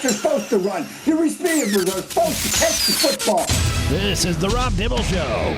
quarterbacks are supposed to run. The receivers are supposed to catch the football. This is the Rob Dibble Show.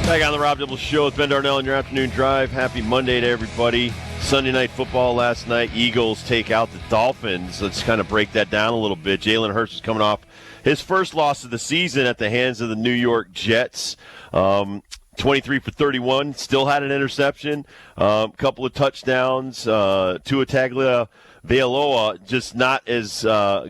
Back on the Rob Dibble Show with Ben Darnell in your afternoon drive. Happy Monday to everybody. Sunday night football last night. Eagles take out the Dolphins. Let's kind of break that down a little bit. Jalen Hurts is coming off his first loss of the season at the hands of the New York Jets. 23 for 31. Still had an interception. Couple of touchdowns. Tua Tagovailoa just not as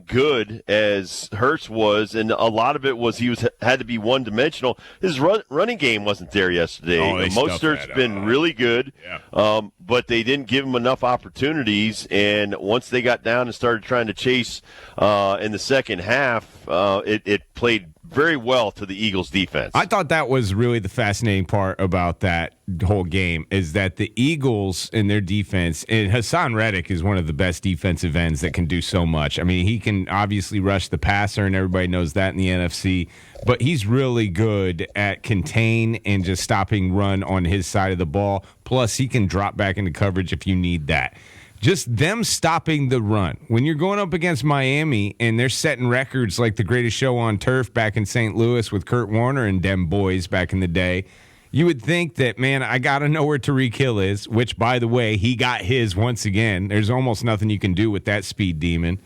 good as Hurts was, and a lot of it was he had to be one-dimensional. His running game wasn't there yesterday. Mostert's been really good, but they didn't give him enough opportunities, and once they got down and started trying to chase in the second half, it played very well to the Eagles' defense. I thought that was really the fascinating part about that whole game is that the Eagles and their defense, and Hassan Reddick is one of the best defensive ends that can do so much. I mean, he can obviously rush the passer, and everybody knows that in the NFC, but he's really good at contain and just stopping run on his side of the ball. Plus, he can drop back into coverage if you need that. Just them stopping the run. When you're going up against Miami and they're setting records like the greatest show on turf back in St. Louis with Kurt Warner and them boys back in the day, you would think that, man, I got to know where Tyreek Hill is, which, by the way, he got his once again. There's almost nothing you can do with that speed demon.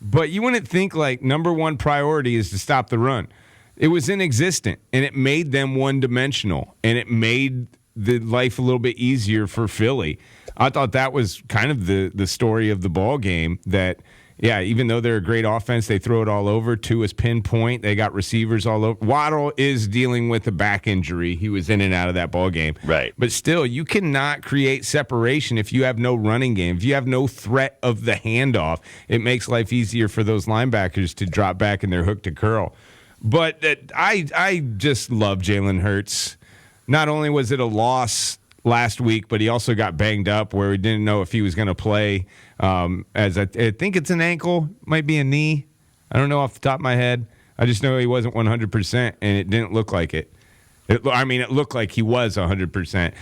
But you wouldn't think, like, number one priority is to stop the run. It was inexistent, and it made them one-dimensional, and it made the life a little bit easier for Philly. I thought that was kind of the story of the ball game that, yeah, even though they're a great offense, they throw it all over. Tua's pinpoint. They got receivers all over. Waddle is dealing with a back injury. He was in and out of that ball game. Right. But still, you cannot create separation if you have no running game. If you have no threat of the handoff, it makes life easier for those linebackers to drop back in their hook to curl. But I just love Jalen Hurts. Not only was it a loss last week, but he also got banged up where we didn't know if he was going to play. As I think it's an ankle, might be a knee. I don't know off the top of my head. I just know he wasn't 100%, and it didn't look like it. It looked like he was 100%.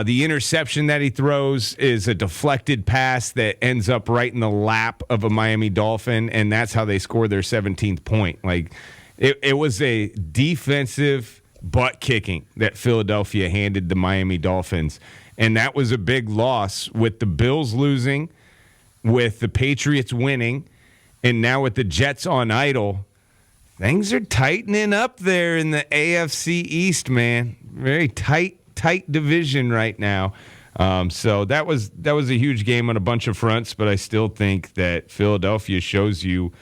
The interception that he throws is a deflected pass that ends up right in the lap of a Miami Dolphin, and that's how they score their 17th point. Like, it was a defensive butt kicking that Philadelphia handed the Miami Dolphins. And that was a big loss with the Bills losing, with the Patriots winning, and now with the Jets on idle. Things are tightening up there in the AFC East, man. Very tight division right now. So that was a huge game on a bunch of fronts, but I still think that Philadelphia shows you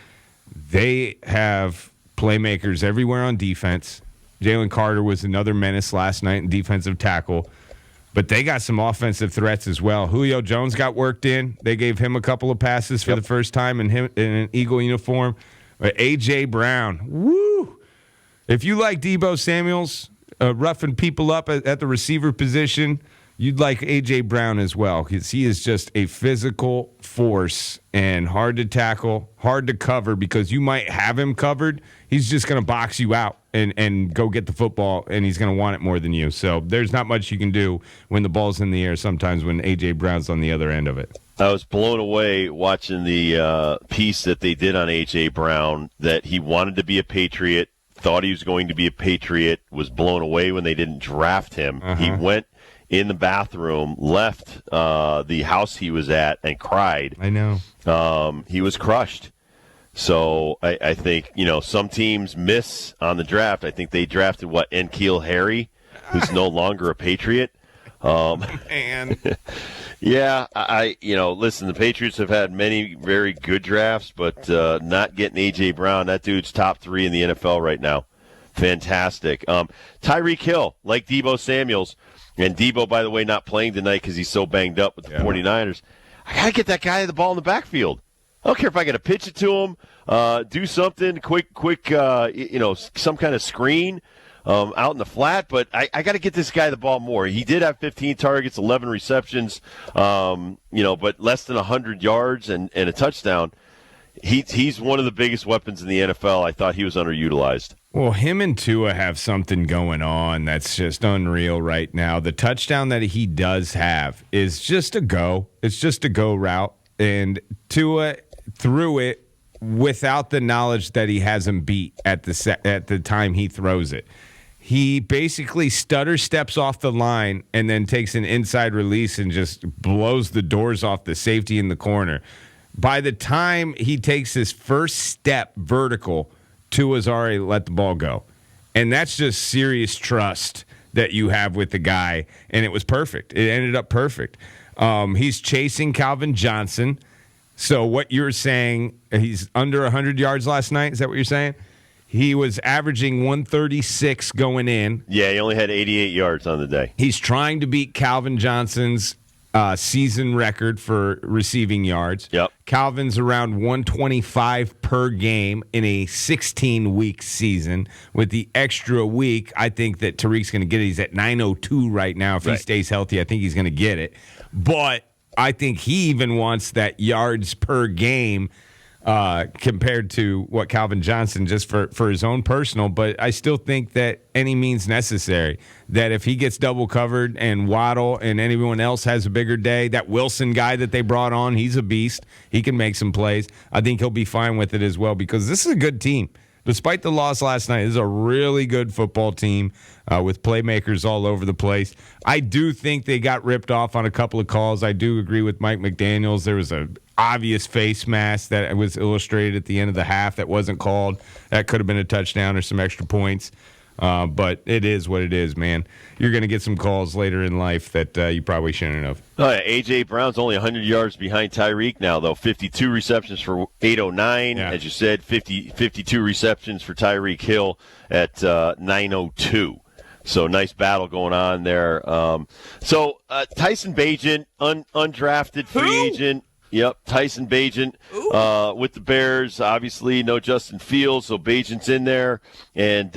they have playmakers everywhere on defense. Jalen Carter was another menace last night in defensive tackle. But they got some offensive threats as well. Julio Jones got worked in. They gave him a couple of passes for the first time in an Eagle uniform. A.J. Brown, woo! If you like Deebo Samuels roughing people up at the receiver position, you'd like A.J. Brown as well, because he is just a physical force and hard to tackle, hard to cover, because you might have him covered. He's just going to box you out and go get the football, and he's going to want it more than you. So there's not much you can do when the ball's in the air sometimes when A.J. Brown's on the other end of it. I was blown away watching the piece that they did on A.J. Brown, that he wanted to be a Patriot, thought he was going to be a Patriot, was blown away when they didn't draft him. He went in the bathroom, left the house he was at, and cried. I know. He was crushed. So I think, some teams miss on the draft. I think they drafted, N'Keal Harry, who's no longer a Patriot. Man. Yeah, listen, the Patriots have had many very good drafts, but not getting A.J. Brown, that dude's top 3 in the NFL right now. Fantastic. Tyreek Hill, like Deebo Samuels, and Deebo, by the way, not playing tonight because he's so banged up with the 49ers. I got to get that guy the ball in the backfield. I don't care if I got to pitch it to him, do something quick, some kind of screen out in the flat. But I got to get this guy the ball more. He did have 15 targets, 11 receptions, but less than 100 yards and a touchdown. he's one of the biggest weapons in the NFL. I thought he was underutilized. Well, him and Tua have something going on that's just unreal right now. The touchdown that he does have is just a go. It's just a go route. And Tua threw it without the knowledge that he has him beat at the time he throws it. He basically stutter steps off the line and then takes an inside release and just blows the doors off the safety in the corner. By the time he takes his first step vertical, Tua's already let the ball go. And that's just serious trust that you have with the guy. And it was perfect. It ended up perfect. He's chasing Calvin Johnson. So what you're saying, he's under 100 yards last night? Is that what you're saying? He was averaging 136 going in. Yeah, he only had 88 yards on the day. He's trying to beat Calvin Johnson's season record for receiving yards. Yep. Calvin's around 125 per game in a 16-week season. With the extra week, I think that Tariq's going to get it. He's at 902 right now. If he stays healthy, I think he's going to get it. But I think he even wants that yards per game compared to what Calvin Johnson, just for his own personal. But I still think that any means necessary, that if he gets double covered and Waddle and anyone else has a bigger day, that Wilson guy that they brought on, he's a beast. He can make some plays. I think he'll be fine with it as well, because this is a good team. Despite the loss last night, this is a really good football team with playmakers all over the place. I do think they got ripped off on a couple of calls. I do agree with Mike McDaniels. There was an obvious face mask that was illustrated at the end of the half that wasn't called. That could have been a touchdown or some extra points. But it is what it is, man. You're going to get some calls later in life that you probably shouldn't have. Oh, yeah. A.J. Brown's only 100 yards behind Tyreek now, though. 52 receptions for 809. Yeah. As you said, 52 receptions for Tyreek Hill at 902. So nice battle going on there. Tyson Bagent, undrafted free agent. Yep, Tyson Bagent with the Bears. Obviously, no Justin Fields, so Bagent's in there, and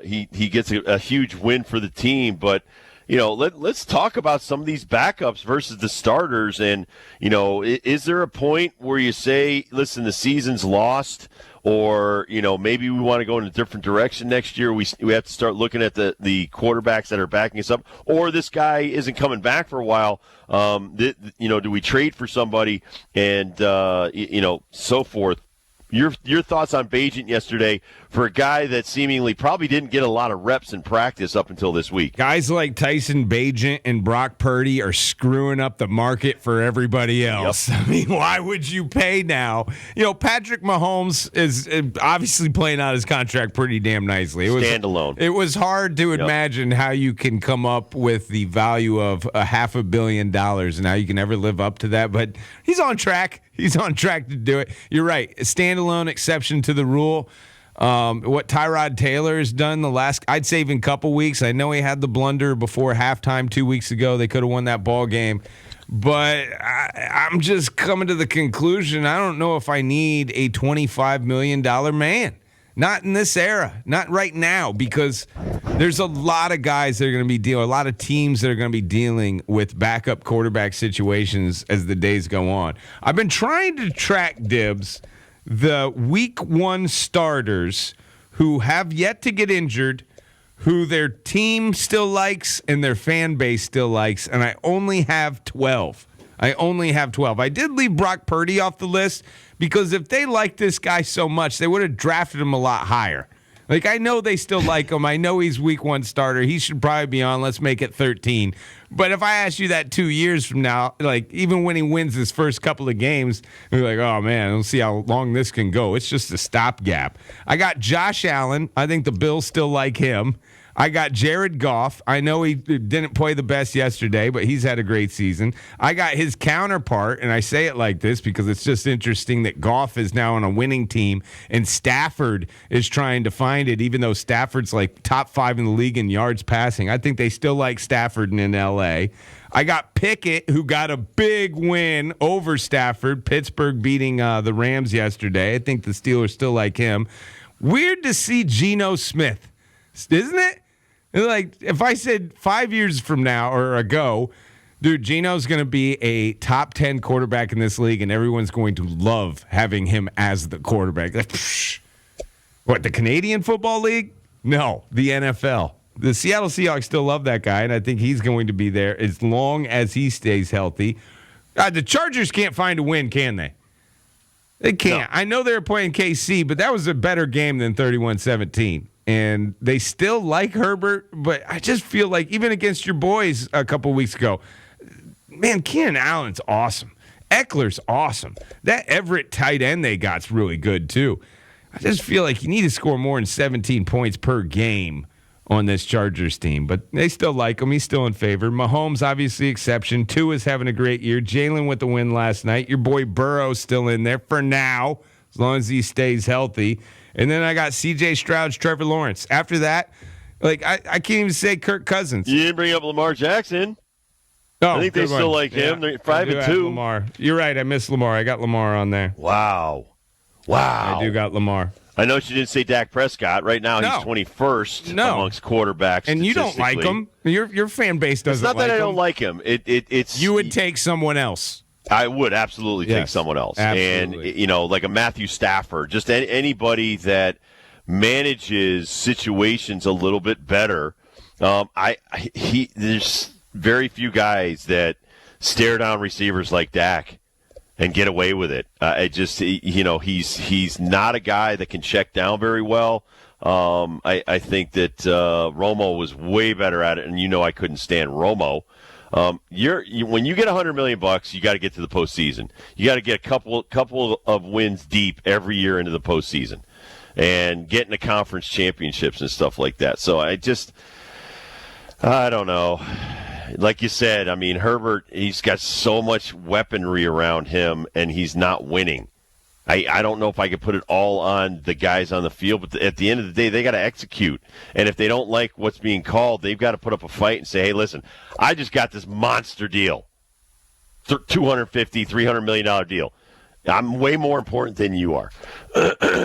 he gets a huge win for the team. But let's talk about some of these backups versus the starters. And is there a point where you say, listen, the season's lost, or maybe we want to go in a different direction next year? We have to start looking at the quarterbacks that are backing us up, or this guy isn't coming back for a while. Do we trade for somebody, and so forth? Your thoughts on Bagent yesterday for a guy that seemingly probably didn't get a lot of reps in practice up until this week? Guys like Tyson Bagent and Brock Purdy are screwing up the market for everybody else. Yep. I mean, why would you pay now? Patrick Mahomes is obviously playing out his contract pretty damn nicely. Standalone. It was hard to imagine how you can come up with the value of $500 million and how you can ever live up to that. But he's on track. He's on track to do it. You're right. A standalone exception to the rule. What Tyrod Taylor has done the last, I'd say even couple weeks. I know he had the blunder before halftime 2 weeks ago. They could have won that ball game. But I'm just coming to the conclusion, I don't know if I need a $25 million man. Not in this era. Not right now, because there's a lot of guys that are going to be dealing, a lot of teams that are going to be dealing with backup quarterback situations as the days go on. I've been trying to track, Dibs, the week one starters who have yet to get injured, who their team still likes and their fan base still likes, and I only have 12. I did leave Brock Purdy off the list because if they liked this guy so much, they would have drafted him a lot higher. Like, I know they still like him. I know he's week one starter. He should probably be on. Let's make it 13. But if I ask you that 2 years from now, like, even when he wins his first couple of games, you're like, oh, man, let's see how long this can go. It's just a stopgap. I got Josh Allen. I think the Bills still like him. I got Jared Goff. I know he didn't play the best yesterday, but he's had a great season. I got his counterpart, and I say it like this because it's just interesting that Goff is now on a winning team, and Stafford is trying to find it, even though Stafford's like top 5 in the league in yards passing. I think they still like Stafford in L.A. I got Pickett, who got a big win over Stafford. Pittsburgh beating the Rams yesterday. I think the Steelers still like him. Weird to see Geno Smith, isn't it? Like, if I said 5 years from now or ago Dude, Geno's going to be a top 10 quarterback in this league, and everyone's going to love having him as the quarterback. Like, what, the Canadian Football League? No, the NFL. The Seattle Seahawks still love that guy, and I think he's going to be there as long as he stays healthy. The Chargers can't find a win, can they? They can't. No. I know they were playing KC, but that was a better game than 31-17. And they still like Herbert, but I just feel like even against your boys a couple weeks ago, man, Keenan Allen's awesome. Eckler's awesome. That Everett tight end they got's really good, too. I just feel like you need to score more than 17 points per game on this Chargers team, but they still like him. He's still in favor. Mahomes, obviously, exception. Tua's having a great year. Jalen with the win last night. Your boy Burrow's still in there for now, as long as he stays healthy. And then I got C.J. Stroud, Trevor Lawrence. After that, like I can't even say Kirk Cousins. You didn't bring up Lamar Jackson. Oh, I think they still like him. They're 5-2. Lamar. You're right. I missed Lamar. I got Lamar on there. Wow. I do got Lamar. I know she didn't say Dak Prescott. Right now, he's 21st amongst quarterbacks. And you don't like him. Your fan base doesn't like him. It's not that I don't like him. It's you would take someone else. I would absolutely take someone else. Absolutely. And, like a Matthew Stafford, just anybody that manages situations a little bit better. There's very few guys that stare down receivers like Dak and get away with it. He's not a guy that can check down very well. I think that Romo was way better at it, and I couldn't stand Romo. When you get $100 million, you got to get to the postseason. You got to get a couple of wins deep every year into the postseason, and get into conference championships and stuff like that. So I don't know. Like you said, I mean, Herbert, he's got so much weaponry around him, and he's not winning. I don't know if I could put it all on the guys on the field, but at the end of the day, they got to execute. And if they don't like what's being called, they've got to put up a fight and say, hey, listen, I just got this monster deal, $250, $300 million deal. I'm way more important than you are.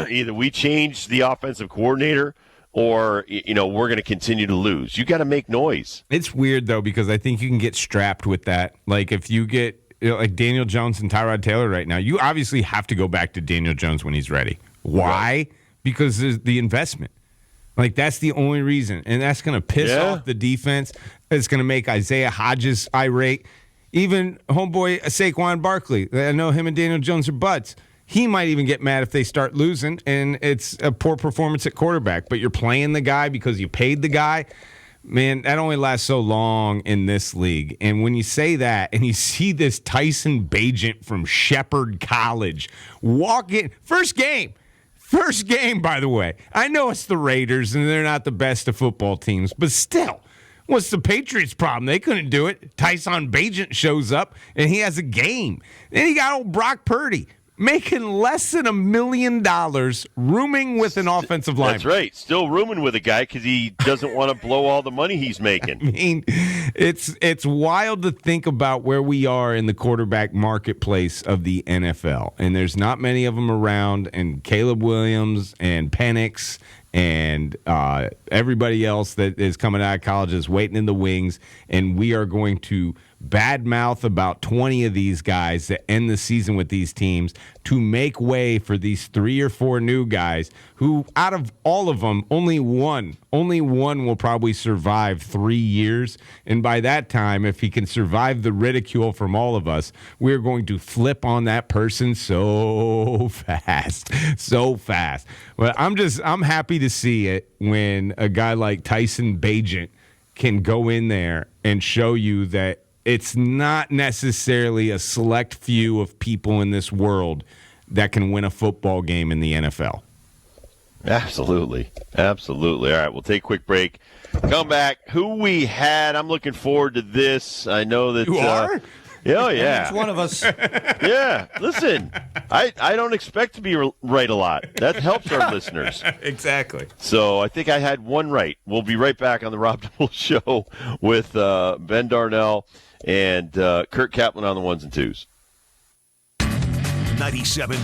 Either we change the offensive coordinator or, we're going to continue to lose. You got to make noise. It's weird, though, because I think you can get strapped with that. Like, if you get like Daniel Jones and Tyrod Taylor right now, you obviously have to go back to Daniel Jones when he's ready. Why? Right. Because there's the investment. Like, that's the only reason. And that's going to piss off the defense. It's going to make Isaiah Hodges irate. Even homeboy Saquon Barkley. I know him and Daniel Jones are buds. He might even get mad if they start losing, and it's a poor performance at quarterback. But you're playing the guy because you paid the guy. Man, that only lasts so long in this league. And when you say that and you see this Tyson Bagent from Shepherd College walk in, first game, by the way. I know it's the Raiders and they're not the best of football teams, but still, what's the Patriots' problem? They couldn't do it. Tyson Bagent shows up and he has a game. Then he got old Brock Purdy making less than $1 million, rooming with an offensive lineman. That's right. Still rooming with a guy because he doesn't want to blow all the money he's making. I mean, it's wild to think about where we are in the quarterback marketplace of the NFL. And there's not many of them around. And Caleb Williams and Penix and everybody else that is coming out of college is waiting in the wings. And we are going to badmouth about 20 of these guys that end the season with these teams to make way for these 3 or 4 new guys who, out of all of them, only one will probably survive 3 years. And by that time, if he can survive the ridicule from all of us, we're going to flip on that person so fast. But I'm happy to see it when a guy like Tyson Bagent can go in there and show you that it's not necessarily a select few of people in this world that can win a football game in the NFL. Absolutely. All right, we'll take a quick break. Come back. Who we had, I'm looking forward to this. I know that... You are? Oh, yeah. Each one of us. Yeah. Listen, I don't expect to be right a lot. That helps our listeners. Exactly. So I think I had one right. We'll be right back on the Rob Dibble Show with Ben Darnell and Kurt Kaplan on the ones and twos. 97.9